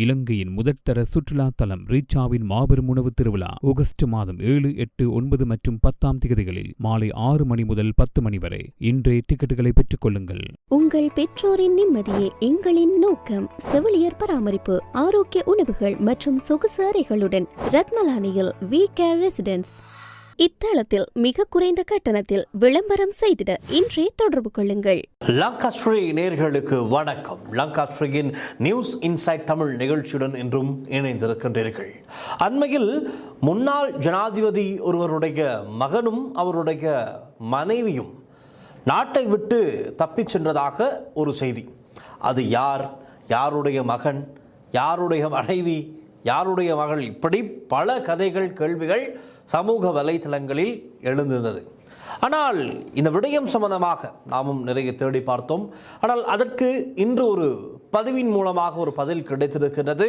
இலங்கையின் முதற்தர சுற்றுலா தலம் ரீச்சாவின் மாபெரும் உணவு திருவிழா ஆகஸ்ட் மாதம் 7, 8, 9 மற்றும் 10ஆம் தேதிகளில் மாலை 6 மணி முதல் 10 மணி வரை. இன்றைய டிக்கெட்டுகளை பெற்றுக் கொள்ளுங்கள். உங்கள் பெற்றோரின் நிம்மதியே எங்களின் நோக்கம். செவிலியர் பராமரிப்பு, ஆரோக்கிய உணவுகள் மற்றும் சொகுசு அறைகளுடன் ரத்மலானியில் வி கேர் ரெசிடென்ஸ். இத்தளத்தில் மிக குறைந்த கட்டணத்தில் விளம்பரம் செய்திட இன்றே தொடர்பு கொள்ளுங்கள். லங்காஸ்ரீ நேயர்களுக்கு வணக்கம். லங்காஸ்ரீயின் நியூஸ் இன்சைட் தமிழ் நிகழ்ச்சியுடன் இன்றும் இணைந்திருக்கின்றீர்கள். அண்மையில் முன்னாள் ஜனாதிபதி ஒருவருடைய மகனும் அவருடைய மனைவியும் நாட்டை விட்டு தப்பிச் சென்றதாக ஒரு செய்தி. அது யாருடைய மகன், யாருடைய மனைவி, யாருடைய மகள், இப்படி பல கதைகள், கேள்விகள் சமூக வலைத்தளங்களில் எழுந்திருந்தது. ஆனால் இந்த விடயம் சம்பந்தமாக நாமும் நிறைய தேடி பார்த்தோம். ஆனால் அதற்கு இன்று ஒரு பதிவின் மூலமாக ஒரு பதில் கிடைத்திருக்கிறது.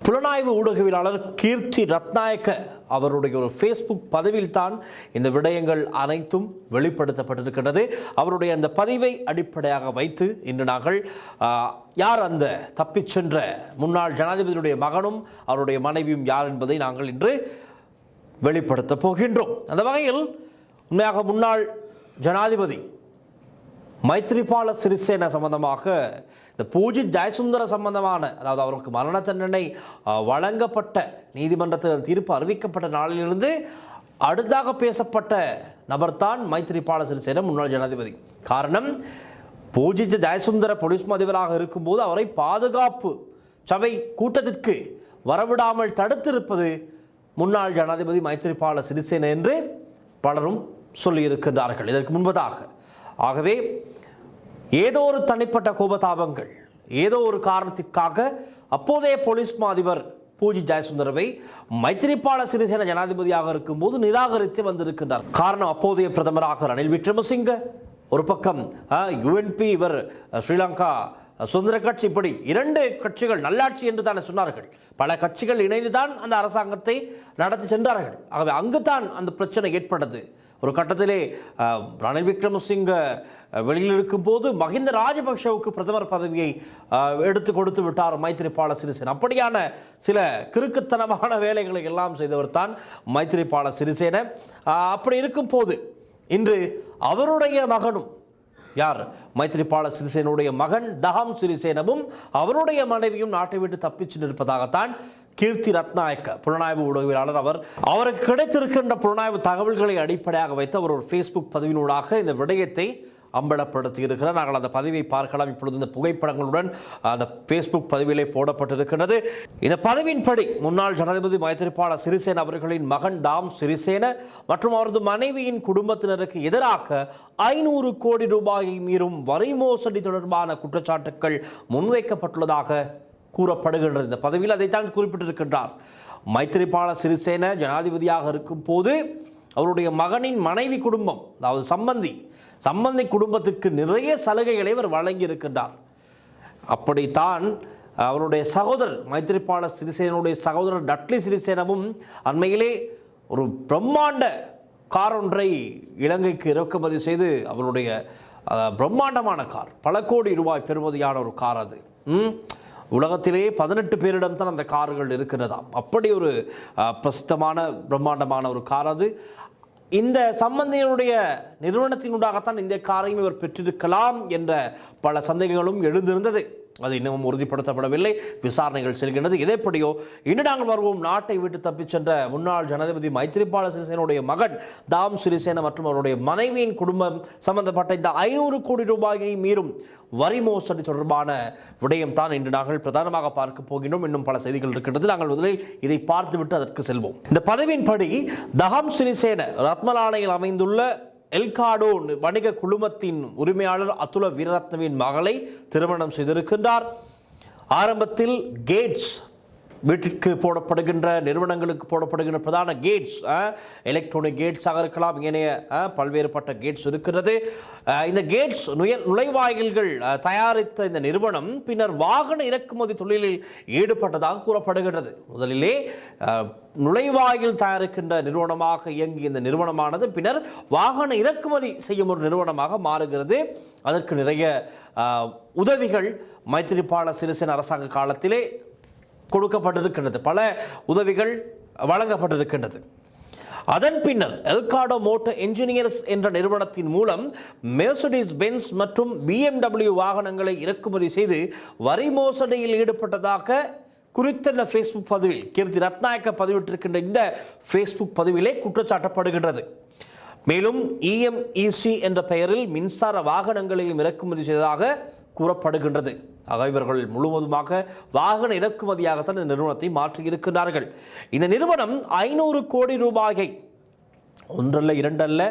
புலனாய்வு ஊடகவியலாளர் கீர்த்தி ரத்நாயக்க அவருடைய ஒரு ஃபேஸ்புக் பதிவில் தான் இந்த விடயங்கள் அனைத்தும் வெளிப்படுத்தப்பட்டிருக்கிறது. அவருடைய அந்த பதிவை அடிப்படையாக வைத்து இன்று நாங்கள் யார் அந்த தப்பிச் சென்ற முன்னாள் ஜனாதிபதியுடைய மகனும் அவருடைய மனைவியும் யார் என்பதை நாங்கள் இன்று வெளிப்படுத்த போகின்றோம். அந்த வகையில் உண்மையாக முன்னாள் ஜனாதிபதி மைத்ரிபால சிறிசேன சம்பந்தமாக இந்த பூஜித் ஜெயசுந்தர சம்பந்தமான, அதாவது அவருக்கு மரண தண்டனை வழங்கப்பட்ட நீதிமன்றத்தில் தீர்ப்பு அறிவிக்கப்பட்ட நாளிலிருந்து அடுத்தாக பேசப்பட்ட நபர்தான் மைத்ரிபால சிறிசேன முன்னாள் ஜனாதிபதி. காரணம், பூஜித் ஜெயசுந்தர போலீஸ் அதிபராக இருக்கும்போது அவரை பாதுகாப்பு சபை கூட்டத்திற்கு வரவிடாமல் தடுத்திருப்பது முன்னாள் ஜனாதிபதி மைத்ரிபால சிறிசேன என்று பலரும் சொல்லியிருக்கின்றார்கள் இதற்கு முன்பதாக. ஆகவே ஏதோ ஒரு தனிப்பட்ட கோபதாபங்கள், ஏதோ ஒரு காரணத்திற்காக அப்போதைய போலீஸ் அதிபர் பூஜித் ஜெயசுந்தரவை மைத்ரிபால சிறிசேன ஜனாதிபதியாக இருக்கும்போது நிராகரித்து வந்திருக்கின்றார். காரணம், அப்போதைய பிரதமராக ரணில் விக்ரமசிங்க, ஒரு பக்கம் யுஎன்பி, இவர் ஸ்ரீலங்கா சுதந்திர கட்சி, இப்படி இரண்டு கட்சிகள் நல்லாட்சி என்று தானே சொன்னார்கள். பல கட்சிகள் இணைந்துதான் அந்த அரசாங்கத்தை நடத்தி சென்றார்கள். ஆகவே அங்குதான் அந்த பிரச்சனை ஏற்பட்டது. ஒரு கட்டத்திலே ரணில் விக்ரமசிங்க வெளியில் இருக்கும் போது மஹிந்த ராஜபக்ஷவுக்கு பிரதமர் பதவியை எடுத்து கொடுத்து விட்டார் மைத்ரிபால சிறிசேன. அப்படியான சில கிறுக்குத்தனமான வேலைகளை எல்லாம் செய்தவர் தான் மைத்ரிபால சிறிசேன. அப்படி இருக்கும் போது இன்று அவருடைய மகனும், யார், மைத்ரிபால சிறிசேனுடைய மகன் தஹம் சிறிசேனவும் அவருடைய மனைவியும் நாட்டை விட்டு தப்பிச்சு நிற்பதாகத்தான் கீர்த்தி ரத்நாயக்க புலனாய்வு ஊடகவியலாளர் அவருக்கு கிடைத்திருக்கின்ற புலனாய்வு தகவல்களை அடிப்படையாக வைத்து அவர் ஒரு ஃபேஸ்புக் பதிவினூடாக இந்த விடயத்தை அம்பலப்படுத்தி இருக்கிறார். நாங்கள் அந்த பதிவை பார்க்கலாம். இப்பொழுது இந்த புகைப்படங்களுடன் அந்த ஃபேஸ்புக் பதிவிலே போடப்பட்டிருக்கிறது. இந்த பதிவின்படி முன்னாள் ஜனாதிபதி மைத்ரிபால சிறிசேன அவர்களின் மகன் தாம் சிறிசேன மற்றும் அவரது மனைவியின் குடும்பத்தினருக்கு எதிராக 500 கோடி ரூபாயை மீறும் வரி மோசடி தொடர்பான குற்றச்சாட்டுகள் முன்வைக்கப்பட்டுள்ளதாக கூறப்படுகின்றது. இந்த பதவியில் அதைத்தான் குறிப்பிட்டிருக்கின்றார். மைத்ரிபால சிறிசேன ஜனாதிபதியாக இருக்கும் போது அவருடைய மகனின் மனைவி குடும்பம், அதாவது சம்பந்தி குடும்பத்துக்கு நிறைய சலுகைகளை அவர் வழங்கி இருக்கின்றார். அப்படித்தான் அவருடைய சகோதரர் மைத்ரிபால சிறிசேனுடைய சகோதரர் டட்லி சிறிசேனவும் அண்மையிலே ஒரு பிரம்மாண்ட கார் ஒன்றை இலங்கைக்கு இறக்குமதி செய்து, அவருடைய பிரம்மாண்டமான கார், பல கோடி ரூபாய் பெறுமதியான ஒரு கார். அது உலகத்திலே 18 பேரிடம் தான் அந்த கார்கள் இருக்கிறதாம். அப்படி ஒரு பிரசித்தமான பிரம்மாண்டமான ஒரு கார் அது. இந்த சம்பந்தியினுடைய நிறுவனத்தினூடாகத்தான் இந்த காரையும் இவர் பெற்றிருக்கலாம் என்ற பல சந்தேகங்களும் எழுந்திருந்தது. அது இன்னமும் உறுதிப்படுத்தப்படவில்லை. விசாரணைகள் செல்கின்றது. இதேபடியோ இன்று நாங்கள் வருவோம். நாட்டை விட்டு தப்பிச் சென்ற முன்னாள் ஜனாதிபதி மைத்ரிபால சிறிசேனுடைய மகன் தாம் சிறிசேன மற்றும் அவருடைய மனைவியின் குடும்பம் சம்பந்தப்பட்ட இந்த 500 கோடி ரூபாயை மீறும் வரி மோசடி தொடர்பான விடயம் தான் இன்று நாங்கள் பிரதானமாக பார்க்க போகின்றோம். இன்னும் பல செய்திகள் இருக்கின்றது. நாங்கள் முதலில் இதை பார்த்துவிட்டு அதற்கு செல்வோம். இந்த பதிவின்படி தஹம் சிறிசேன ரத்மலானையில் அமைந்துள்ள எல்காடோ வணிக குழுமத்தின் உரிமையாளர் அதுல வீரரத்னவின் மகளை திருமணம் செய்திருக்கின்றார். ஆரம்பத்தில் கேட்ஸ் வீட்டிற்கு போடப்படுகின்ற, நிறுவனங்களுக்கு போடப்படுகின்ற பிரதான கேட்ஸ், எலக்ட்ரானிக் கேட்ஸாக இருக்கலாம், ஏனைய பல்வேறுபட்ட கேட்ஸ் இருக்கிறது. இந்த கேட்ஸ் நுழைவாயில்கள் தயாரித்த இந்த நிறுவனம் பின்னர் வாகன இறக்குமதி தொழிலில் ஈடுபட்டதாக கூறப்படுகிறது. முதலிலே நுழைவாயில் தயாரிக்கின்ற நிறுவனமாக இயங்கிய இந்த நிறுவனமானது பின்னர் வாகன இறக்குமதி செய்யும் ஒரு நிறுவனமாக மாறுகிறது. அதற்கு நிறைய உதவிகள் மைத்ரிபால சிறிசேன அரசாங்க காலத்திலே கொடுக்கப்பட்டிருக்கின்றது, பல உதவிகள் வழங்கப்பட்டிருக்கின்றது. அதன் பின்னர் எல்காடோ மோட்டார் என்ஜினியர்ஸ் என்ற நிறுவனத்தின் மூலம் மெர்சிடிஸ் பென்ஸ் மற்றும் BMW வாகனங்களை இறக்குமதி செய்து வரி மோசடியில் ஈடுபட்டதாக குறித்த இந்த ஃபேஸ்புக் பதிவில் கீர்த்தி ரத்நாயக்க பதிவிட்டிருக்கின்ற இந்த ஃபேஸ்புக் பதிவிலே குற்றச்சாட்டப்படுகின்றது. மேலும் EMEC என்ற பெயரில் மின்சார வாகனங்களையும் இறக்குமதி செய்ததாக கூறப்படுகின்றது. ஆக இவர்கள் முழுவதுமாக வாகன இறக்குமதியாகத்தான் இந்த நிறுவனத்தை மாற்றியிருக்கிறார்கள். இந்த நிறுவனம் 500 கோடி ரூபாயை, ஒன்றல்ல இரண்டல்ல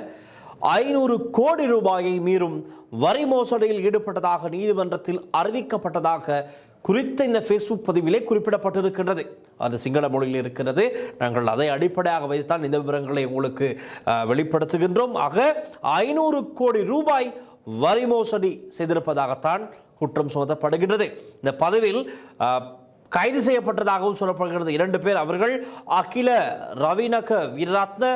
500 கோடி ரூபாயை மீறும் வரி மோசடியில் ஈடுபட்டதாக நீதிமன்றத்தில் அறிவிக்கப்பட்டதாக குறித்த இந்த ஃபேஸ்புக் பதிவிலே குறிப்பிடப்பட்டிருக்கின்றது. அது சிங்கள மொழியில் இருக்கிறது. நாங்கள் அதை அடிப்படையாக வைத்துத்தான் இந்த விவரங்களை உங்களுக்கு வெளிப்படுத்துகின்றோம். ஆக 500 கோடி ரூபாய் வரி மோசடி செய்திருப்பதாகத்தான் குற்றம் சுமத்தப்படுகின்றது. இந்த பதிவில் கைது செய்யப்பட்டதாகவும் சொல்லப்படுகிறது 2 பேர். அவர்கள் அகில ரவினக வீரரத்ன,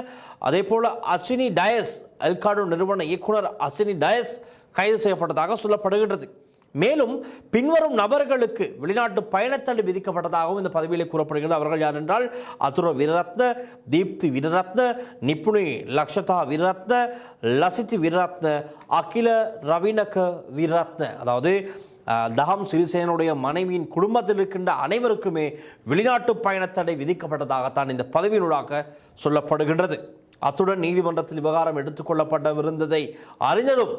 அதே போல அசினி டயஸ், எல்காடோ நிறுவன இயக்குனர் அசினி டயஸ் கைது செய்யப்பட்டதாக சொல்லப்படுகின்றது. மேலும் பின்வரும் நபர்களுக்கு வெளிநாட்டு பயணத்தடை விதிக்கப்பட்டதாகவும் இந்த பதவியிலே கூறப்படுகிறது. அவர்கள் யார் என்றால் அதுர வீரரத்ன, தீப்தி வீரரத்ன, நிப்புணி லக்ஷதா வீரரத்ன, லசித் வீரரத்ன, அகில ரவினக வீரரத்ன. அதாவது தஹம் சிறிசேனுடைய மனைவியின் குடும்பத்தில் இருக்கின்ற அனைவருக்குமே வெளிநாட்டு பயணத்தடை விதிக்கப்பட்டதாகத்தான் இந்த பதவியினூடாக சொல்லப்படுகின்றது. அத்துடன் நீதிமன்றத்தில் விவகாரம் எடுத்துக்கொள்ளப்படவிருந்ததை அறிந்ததும்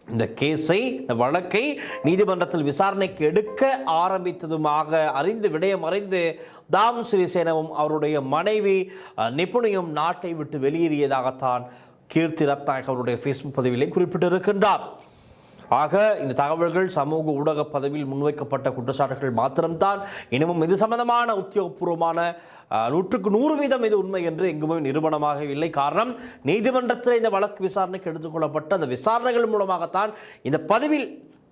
இந்த கேஸை, இந்த வழக்கை நீதிமன்றத்தில் விசாரணைக்கு எடுக்க ஆரம்பித்ததுமாக அறிந்து விடயம் அறிந்து தாம் சிறிசேனவும் அவருடைய மனைவி நிபுணியும் நாட்டை விட்டு வெளியேறியதாகத்தான் கீர்த்தி ரத்நாயக் அவருடைய ஃபேஸ்புக் பதிவிலே குறிப்பிட்டிருக்கின்றார். ஆக இந்த தகவல்கள் சமூக ஊடக பதவியில் முன்வைக்கப்பட்ட குற்றச்சாட்டுகள் மாத்திரம்தான். இன்னமும் இது சம்பந்தமான உத்தியோகபூர்வமான 100% இது உண்மை என்று எங்குமே நிரூபணமாக இல்லை. காரணம், நீதிமன்றத்தில் இந்த வழக்கு விசாரணைக்கு எடுத்துக்கொள்ளப்பட்ட அந்த விசாரணைகள் மூலமாகத்தான் இந்த பதிவில்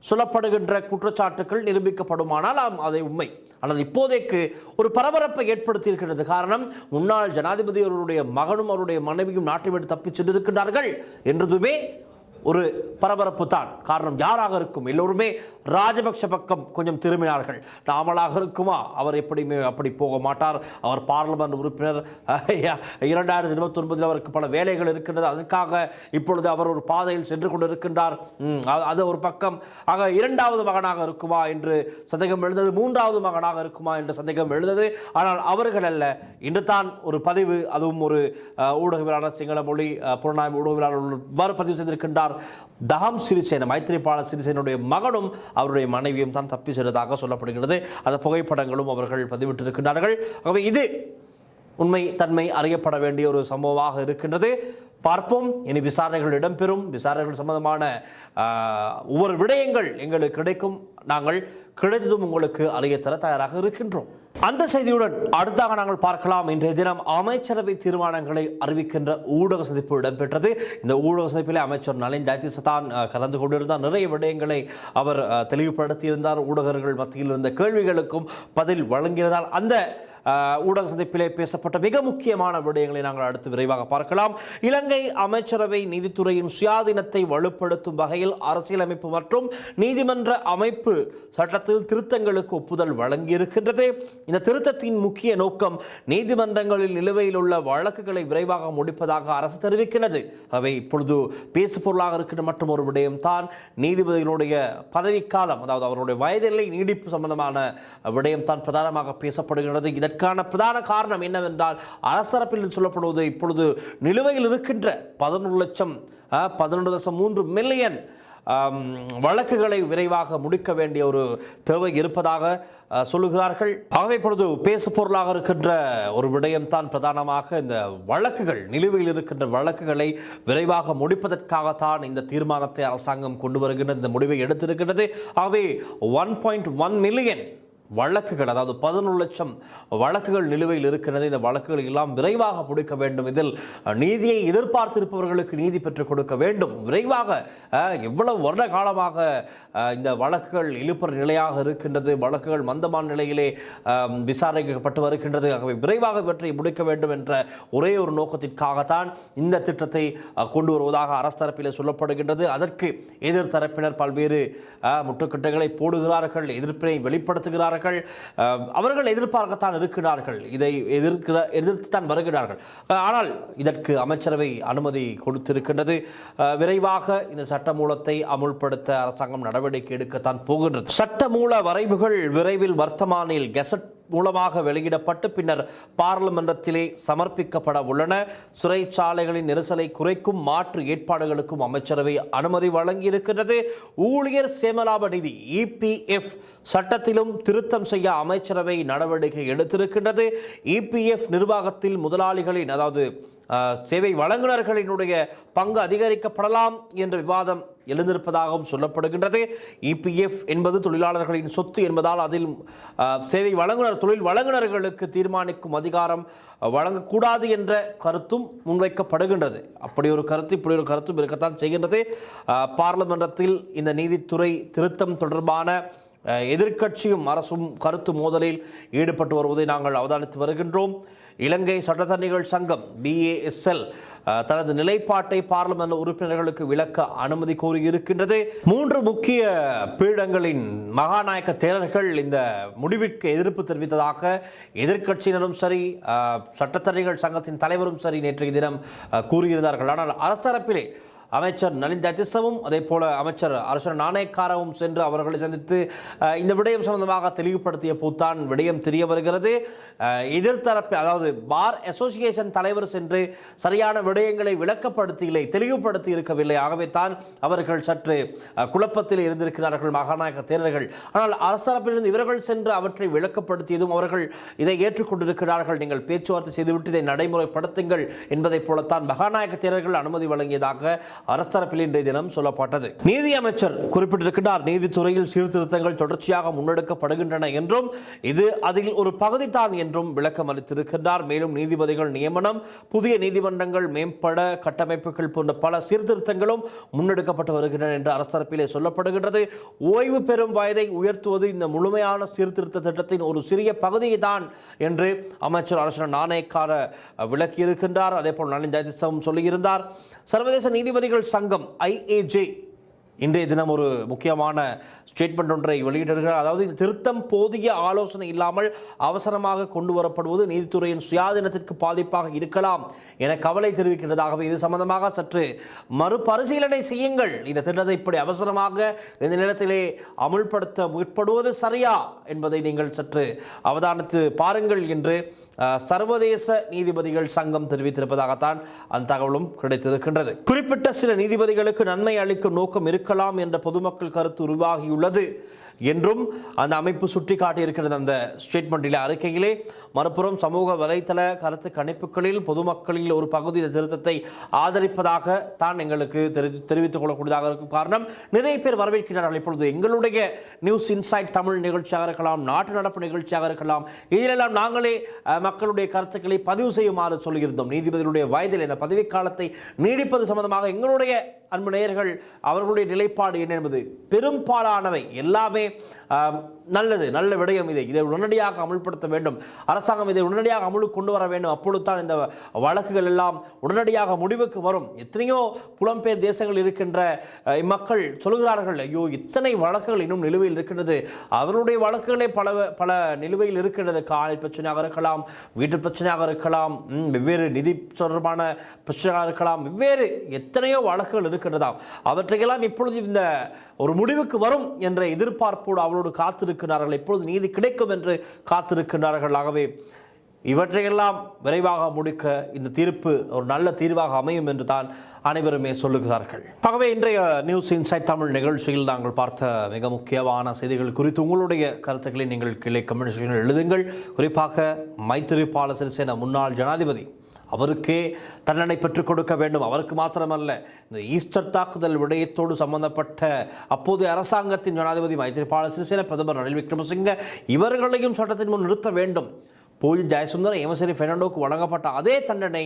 சொல்லப்படுகின்ற குற்றச்சாட்டுகள் நிரூபிக்கப்படுமானால் அதை உண்மை. ஆனால் இப்போதைக்கு ஒரு பரபரப்பை ஏற்படுத்தி இருக்கின்றது. காரணம், முன்னாள் ஜனாதிபதி அவருடைய மகனும் அவருடைய மனைவியும் நாட்டை விட்டு தப்பிச் சென்றிருக்கின்றார்கள் என்றதுமே ஒரு பரபரப்பு தான். காரணம், யாராக இருக்கும், எல்லோருமே ராஜபக்ஷ பக்கம் கொஞ்சம் திரும்பினார்கள். நாமளாக இருக்குமா, அவர் எப்படியுமே அப்படி போக மாட்டார், அவர் பார்லிமெண்ட் உறுப்பினர், 2029 அவருக்கு பல வேலைகள் இருக்கின்றது, அதற்காக இப்பொழுது அவர் ஒரு பாதையில் சென்று கொண்டிருக்கின்றார், அது ஒரு பக்கம். ஆக 2வது மகனாக இருக்குமா என்று சந்தேகம் எழுந்தது, 3வது மகனாக இருக்குமா என்று சந்தேகம் எழுந்தது. ஆனால் அவர்கள் அல்ல. இன்று தான் ஒரு பதிவு, அதுவும் ஒரு ஊடகவியலாளர், சிங்கள மொழி புலனாய்வு ஊடகவியலாளர் பதிவு செய்திருக்கின்றார். தஹம் சிறிசேன, மைத்ரிபால சிறிசேனுடைய மகனும் அவருடைய மனைவியும் தான் தப்பி சென்றதாக சொல்லப்படுகிறது. அந்த புகைப்படங்களும் அவர்கள் பதிவிட்டிருக்கின்றார்கள். ஆகவே இது உண்மை தன்மை அறியப்பட வேண்டிய ஒரு சம்பவமாக இருக்கின்றது. பார்ப்போம், இனி விசாரணைகள் இடம்பெறும். விசாரணைகள் சம்பந்தமான ஒவ்வொரு விடயங்கள் எங்களுக்கு கிடைக்கும். நாங்கள் கிடைத்ததும் உங்களுக்கு அறியத்தர தயாராக இருக்கின்றோம். அந்த செய்தியுடன் அடுத்தாக நாங்கள் பார்க்கலாம். இன்றைய தினம் அமைச்சரவை தீர்மானங்களை அறிவிக்கின்ற ஊடக சந்திப்பு இடம்பெற்றது. இந்த ஊடக சந்திப்பிலே அமைச்சர் நளின் ஜெயதிசதான் கலந்து கொண்டிருந்தார். நிறைய விடயங்களை அவர் தெளிவுபடுத்தியிருந்தார். ஊடகர்கள் மத்தியில் இருந்த கேள்விகளுக்கும் பதில் வழங்கியிருந்தார். அந்த ஊடக சந்திப்பிலே பேசப்பட்ட மிக முக்கியமான விடயங்களை நாங்கள் அடுத்து விரைவாக பார்க்கலாம். இலங்கை அமைச்சரவை நீதித்துறையின் சுயாதீனத்தை வலுப்படுத்தும் வகையில் அரசியலமைப்பு மற்றும் நீதிமன்ற அமைப்பு சட்டத்தில் திருத்தங்களுக்கு ஒப்புதல் வழங்கியிருக்கின்றது. இந்த திருத்தத்தின் முக்கிய நோக்கம் நீதிமன்றங்களில் நிலுவையில் உள்ள வழக்குகளை விரைவாக முடிப்பதாக அரசு தெரிவிக்கிறது. அவை இப்பொழுது பேசு பொருளாக இருக்கின்ற மற்றும் ஒரு விடயம் தான் நீதிபதிகளுடைய பதவிக்காலம், அதாவது அவருடைய வயதில்லை நீடிப்பு சம்பந்தமான விடயம் தான் பிரதானமாக பேசப்படுகிறது. இதற்கான பிரதான காரணம் என்னவென்றால், அரசு தரப்பில் சொல்லப்படுவது இப்பொழுது நிலுவையில் இருக்கின்ற 11.3 மில்லியன் வழக்குகளை விரைவாக முடிக்க வேண்டிய ஒரு தேவை இருப்பதாக சொல்லுகிறார்கள். ஆகவே இப்பொழுது பேசு பொருளாக இருக்கின்ற ஒரு விடயம்தான் பிரதானமாக இந்த வழக்குகள், நிலுவையில் இருக்கின்ற வழக்குகளை விரைவாக முடிப்பதற்காகத்தான் இந்த தீர்மானத்தை அரசாங்கம் கொண்டு வருகின்றது, இந்த முடிவை எடுத்திருக்கின்றது. ஆகவே 1.1 மில்லியன் வழக்குகள், அதாவது 11 லட்சம் வழக்குகள் நிலுவையில் இருக்கிறது. இந்த வழக்குகள் எல்லாம் விரைவாக முடிக்க வேண்டும். இதில் நீதியை எதிர்பார்த்திருப்பவர்களுக்கு நீதி பெற்றுக் கொடுக்க வேண்டும். விரைவாக எவ்வளவு வருட காலமாக இந்த வழக்குகள் இழுப்பற நிலையாக இருக்கின்றது, வழக்குகள் மந்தமான நிலையிலே விசாரிக்கப்பட்டு வருகின்றது. ஆகவே விரைவாக இவற்றை முடிக்க வேண்டும் என்ற ஒரே ஒரு நோக்கத்திற்காகத்தான் இந்த திட்டத்தை கொண்டு வருவதாக அரசு தரப்பிலே சொல்லப்படுகின்றது. அதற்கு எதிர்த்தரப்பினர் பல்வேறு முட்டுக்கட்டைகளை போடுகிறார்கள், எதிர்ப்பினை வெளிப்படுத்துகிறார்கள். இருக்கிறார்கள். அவர்கள் எதிர்பார்க்கத்தான் இருக்கிறார்கள், இதை எதிர்த்துத்தான் வருகிறார்கள். ஆனால் இதற்கு அமைச்சரவை அனுமதி கொடுத்திருக்கின்றது. விரைவாக இந்த சட்டமூலத்தை அமுல்படுத்த அரசாங்கம் நடவடிக்கை எடுக்கத்தான் போகின்றது. சட்டமூல வரைவுகள் விரைவில் வர்த்தமானில் கெசட் மூலமாக வெளியிடப்பட்டு பின்னர் பாராளுமன்றத்திலே சமர்ப்பிக்கப்பட உள்ளன. சிறைச்சாலைகளின் நெரிசலை குறைக்கும் மாற்று ஏற்பாடுகளுக்கும் அமைச்சரவை அனுமதி வழங்கியிருக்கிறது. ஊழியர் சேமலாப நிதி EPF சட்டத்திலும் திருத்தம் செய்ய அமைச்சரவை நடவடிக்கை எடுத்திருக்கின்றது. EPF நிர்வாகத்தில் முதலாளிகளின், அதாவது சேவை வழங்குநர்களினுடைய பங்கு அதிகரிக்கப்படலாம் என்ற விவாதம் எழுந்திருப்பதாகவும் சொல்லப்படுகின்றது. EPF என்பது தொழிலாளர்களின் சொத்து என்பதால் அதில் சேவை வழங்குனர், தொழில் வழங்குநர்களுக்கு தீர்மானிக்கும் அதிகாரம் வழங்கக்கூடாது என்ற கருத்தும் முன்வைக்கப்படுகின்றது. அப்படி ஒரு கருத்து, இப்படி ஒரு கருத்தும் இருக்கத்தான் செய்கின்றது. பாராளுமன்றத்தில் இந்த நீதித்துறை திருத்தம் தொடர்பான எதிர்க்கட்சியும் அரசும் கருத்து மோதலில் ஈடுபட்டு வருவதை நாங்கள் அவதானித்து வருகின்றோம். இலங்கை சட்டத்தரணிகள் சங்கம் BASL தனது நிலைப்பாட்டை பாராளுமன்ற உறுப்பினர்களுக்கு விளக்க அனுமதி கோரியிருக்கின்றது. 3 முக்கிய பீடங்களின் மகாநாயக்க தேரர்கள் இந்த முடிவிற்கு எதிர்ப்பு தெரிவித்ததாக எதிர்க்கட்சியினரும் சரி, சட்டத்தரணிகள் சங்கத்தின் தலைவரும் சரி நேற்றைய தினம் கூறியிருந்தார்கள். ஆனால் அரசரப்பிலே அமைச்சர் நலின் ஜயதிசவும் அதே போல அமைச்சர் அரசர் நாணயக்காரவும் சென்று அவர்களை சந்தித்து இந்த விடயம் சம்பந்தமாக தெளிவுபடுத்திய போதுதான் விடயம் தெரிய வருகிறது. எதிர்த்தரப்பு, அதாவது பார் அசோசியேஷன் தலைவர் சென்று சரியான விடயங்களை விளக்கப்படுத்தியில்லை, தெளிவுபடுத்தி இருக்கவில்லை. ஆகவே தான் அவர்கள் சற்று குழப்பத்தில் இருந்திருக்கிறார்கள் மகாநாயக தேரர்கள். ஆனால் அரசரப்பிலிருந்து இவர்கள் சென்று அவற்றை விளக்கப்படுத்தியதும் அவர்கள் இதை ஏற்றுக்கொண்டிருக்கிறார்கள். நீங்கள் பேச்சுவார்த்தை செய்துவிட்டு இதை நடைமுறைப்படுத்துங்கள் என்பதை போலத்தான் மகாநாயக தேரர்கள் அனுமதி வழங்கியதாக அரசரப்பில் இன்றைய தினம் சொல்லப்பட்டது. நீதி அமைச்சர் குறிப்பிட்டிருக்கிறார், நீதித்துறையில் சீர்திருத்தங்கள் தொடர்ச்சியாக முன்னெடுக்கப்படுகின்றன என்றும் இது அதில் ஒரு பகுதி தான் என்றும் விளக்கம் அளித்திருக்கிறார். மேலும் நீதிபதிகள் நியமனம், புதிய நீதிமன்றங்கள் மேம்பட கட்டமைப்புகள் போன்ற பல சீர்திருத்தங்களும் முன்னெடுக்கப்பட்டு வருகின்றன என்று அரசரப்பிலே சொல்லப்படுகின்றது. ஓய்வு பெறும் வயதை உயர்த்துவது இந்த முழுமையான சீர்திருத்த திட்டத்தின் ஒரு சிறிய பகுதியை தான் என்று அமைச்சர் அரசர் நாணயக்கார விளக்கியிருக்கின்றார். அதே போல் நலின் ஜயதிசவும் சொல்லியிருந்தார். சர்வதேச நீதிபதிகள் சங்கம் IAJ இன்றைய தினம் ஒரு முக்கியமான ஸ்டேட்மெண்ட் ஒன்றை வெளியிட்டிருக்கிறார். அதாவது இந்த திருத்தம் போதிய ஆலோசனை இல்லாமல் அவசரமாக கொண்டு வரப்படுவது நீதித்துறையின் சுயாதீனத்திற்கு பாதிப்பாக இருக்கலாம் என கவலை தெரிவிக்கிறதாகவே இது சம்பந்தமாக சற்று மறுபரிசீலனை செய்யுங்கள், இந்த திட்டத்தை இப்படி அவசரமாக இந்த நேரத்திலே அமுல்படுத்த முற்படுவது சரியா என்பதை நீங்கள் சற்று அவதானித்து பாருங்கள் என்று சர்வதேச நீதிபதிகள் சங்கம் தெரிவித்திருப்பதாகத்தான் அந்த தகவலும் கிடைத்திருக்கின்றது. குறிப்பிட்ட சில நீதிபதிகளுக்கு நன்மை அளிக்கும் நோக்கம் இருக்கலாம் என்ற பொதுமக்கள் கருத்து உருவாகியுள்ளது என்றும் அந்த அமைப்பு சுட்டிக்காட்டியிருக்கிறது அந்த ஸ்டேட்மெண்டில், அறிக்கையிலே. மறுபுறம் சமூக வலைத்தள கருத்து கணிப்புகளில் பொதுமக்களில் ஒரு பகுதி இந்த திருத்தத்தை ஆதரிப்பதாக தான் எங்களுக்கு தெரிவித்துக் கொள்ளக்கூடியதாக இருக்கும். காரணம், நிறைய பேர் வரவேற்கிறார்கள். இப்பொழுது எங்களுடைய நியூஸ் இன்சைட் தமிழ் நிகழ்ச்சியாக இருக்கலாம், நாட்டு நடப்பு நிகழ்ச்சியாக இருக்கலாம், இதிலெல்லாம் நாங்களே மக்களுடைய கருத்துக்களை பதிவு செய்யுமாறு சொல்லியிருந்தோம். நீதிபதிகளுடைய வயதில் இந்த பதவிக்காலத்தை நீடிப்பது சம்பந்தமாக எங்களுடைய அன்பு நேயர்கள் அவர்களுடைய நிலைப்பாடு என்ன என்பது பெரும்பாலானவை எல்லாமே நல்லது, நல்ல விடயம். இதை உடனடியாக அமுல்படுத்த வேண்டும், அரசாங்கம் இதை உடனடியாக அமுலுக்கு கொண்டு வர வேண்டும். அப்பொழுது தான் இந்த வழக்குகள் எல்லாம் உடனடியாக முடிவுக்கு வரும். எத்தனையோ புலம்பெயர் தேசங்கள் இருக்கின்ற மக்கள் சொல்கிறார்கள், ஐயோ இத்தனை வழக்குகள் இன்னும் நிலுவையில் இருக்கின்றது. அவருடைய வழக்குகளே பல நிலுவையில் இருக்கின்றது. காணல் பிரச்சனையாக இருக்கலாம், வீட்டு பிரச்சனையாக இருக்கலாம், வெவ்வேறு நிதி தொடர்பான பிரச்சனையாக இருக்கலாம், வெவ்வேறு எத்தனையோ வழக்குகள் இருக்கின்றதாம். அவற்றையெல்லாம் இப்பொழுது இந்த ஒரு முடிவுக்கு வரும் என்ற எதிர்பார்ப்போடு அவளோடு காத்திருக்கிறார்கள். எப்பொழுது நீதி கிடைக்கும் என்று காத்திருக்கிறார்கள். ஆகவே இவற்றையெல்லாம் விரைவாக முடிக்க இந்த தீர்ப்பு ஒரு நல்ல தீர்வாக அமையும் என்று தான் அனைவருமே சொல்லுகிறார்கள். ஆகவே இன்றைய நியூஸ் இன்சைட் தமிழ் நிகழ்ச்சியில் நாங்கள் பார்த்த மிக முக்கியமான செய்திகள் குறித்து உங்களுடைய கருத்துக்களை நீங்கள் கீழே கமெண்ட் செக்ஷனில் எழுதுங்கள். குறிப்பாக மைத்திரிபால சிறிசேன முன்னாள் ஜனாதிபதி, அவருக்கே தண்டனை பெற்றுக் கொடுக்க வேண்டும். அவருக்கு மாத்திரமல்ல, இந்த ஈஸ்டர் தாக்குதல் விடயத்தோடு சம்பந்தப்பட்ட அப்போது அரசாங்கத்தின் ஜனாதிபதி மைத்திரிபால சிறிசேன, பிரதமர் ரணில் விக்ரமசிங்க இவர்களையும் சட்டத்தின் முன் நிறுத்த வேண்டும். போய் ஜெயசுந்தர எமசரி பெர்னாண்டோக்கு வழங்கப்பட்ட அதே தண்டனை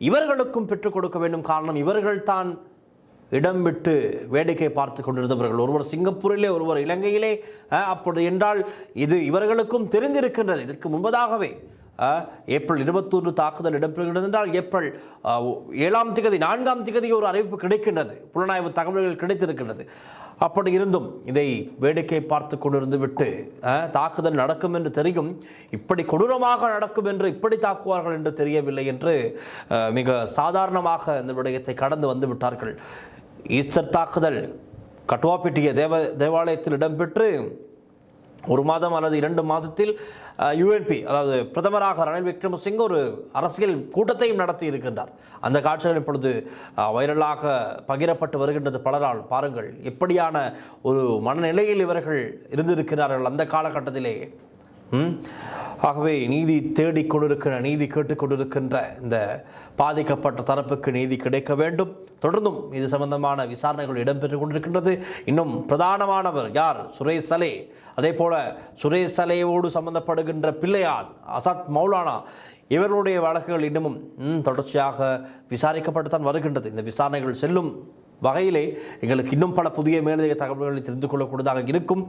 இவர்களுக்கும் பெற்றுக் கொடுக்க வேண்டும். காரணம், இவர்கள் தான் இடம் விட்டு வேடிக்கை பார்த்து கொண்டிருந்தவர்கள். ஒருவர் சிங்கப்பூரிலே, ஒருவர் இலங்கையிலே. அப்படி என்றால் இது இவர்களுக்கும் தெரிந்திருக்கின்றது. இதற்கு முன்பதாகவே ஏப்ரல் 21 தாக்குதல் இடம்பெறுகிறது என்றால் ஏப்ரல் 7ஆம் தேதி 4ஆம் தேதி ஒரு அறிவிப்பு கிடைக்கின்றது, புலனாய்வு தகவல்கள் கிடைத்திருக்கின்றது. அப்படி இருந்தும் இதை வேடிக்கை பார்த்து கொண்டிருந்து விட்டு தாக்குதல் நடக்கும் என்று தெரியும், இப்படி கொடூரமாக நடக்கும் என்று இப்படி தாக்குவார்கள் என்று தெரியவில்லை என்று மிக சாதாரணமாக இந்த விடயத்தை கடந்து வந்து விட்டார்கள். ஈஸ்டர் தாக்குதல் கட்டுவாப்பிட்டிய தேவாலயத்தில் இடம்பெற்று 1 மாதம் அல்லது 2 மாதத்தில் யுஎன்பி, அதாவது பிரதமராக ரணில் விக்ரமசிங்கே ஒரு அரசியல் கூட்டத்தையும் நடத்தி இருக்கின்றார். அந்த காட்சிகள் இப்பொழுது வைரலாக பகிரப்பட்டு வருகின்றது பலரால். பாருங்கள் எப்படியான ஒரு மனநிலையில் இவர்கள் இருந்திருக்கிறார்கள் அந்த காலகட்டத்திலே. ஆகவே நீதி தேடிக்கொண்டிருக்கிற, நீதி கேட்டுக்கொண்டிருக்கின்ற இந்த பாதிக்கப்பட்ட தரப்புக்கு நீதி கிடைக்க வேண்டும். தொடர்ந்தும் இது சம்பந்தமான விசாரணைகள் இடம்பெற்றுக் கொண்டிருக்கின்றது. இன்னும் பிரதானமானவர் யார்? சுரேஷ் சலே. அதே போல சுரேஷ் சலேவோடு சம்பந்தப்படுகின்ற பிள்ளையான் அசாத் மௌலானா, இவர்களுடைய வழக்குகள் இன்னமும் தொடர்ச்சியாக விசாரிக்கப்பட்டு தான் வருகின்றது. இந்த விசாரணைகள் செல்லும் வகையிலே எங்களுக்கு இன்னும் பல புதிய மேலதிக தகவல்களை தெரிந்து கொள்ளக்கூடியதாக இருக்கும்.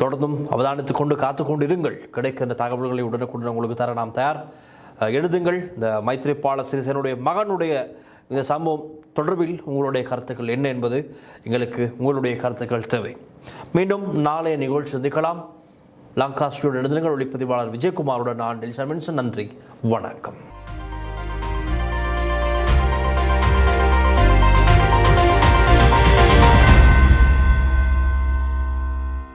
தொடர்ந்தும் அவதானித்துக் கொண்டு காத்து கொண்டிருங்கள். கிடைக்கின்ற தகவல்களை உடனுக்குடன் உங்களுக்கு தர நாம் தயார். எழுதுங்கள். இந்த மைத்ரிபால சிறிசேனுடைய மகனுடைய இந்த சம்பவம் தொடர்பில் உங்களுடைய கருத்துக்கள் என்ன என்பது எங்களுக்கு உங்களுடைய கருத்துக்கள் தேவை. மீண்டும் நாளைய நிகழ்ச்சி சந்திக்கலாம். லங்கா ஸ்டுடியோ எழுதுங்கள். ஒளிப்பதிவாளர் விஜயகுமாருடன் நான் டெலிசா மென்சன். நன்றி, வணக்கம்.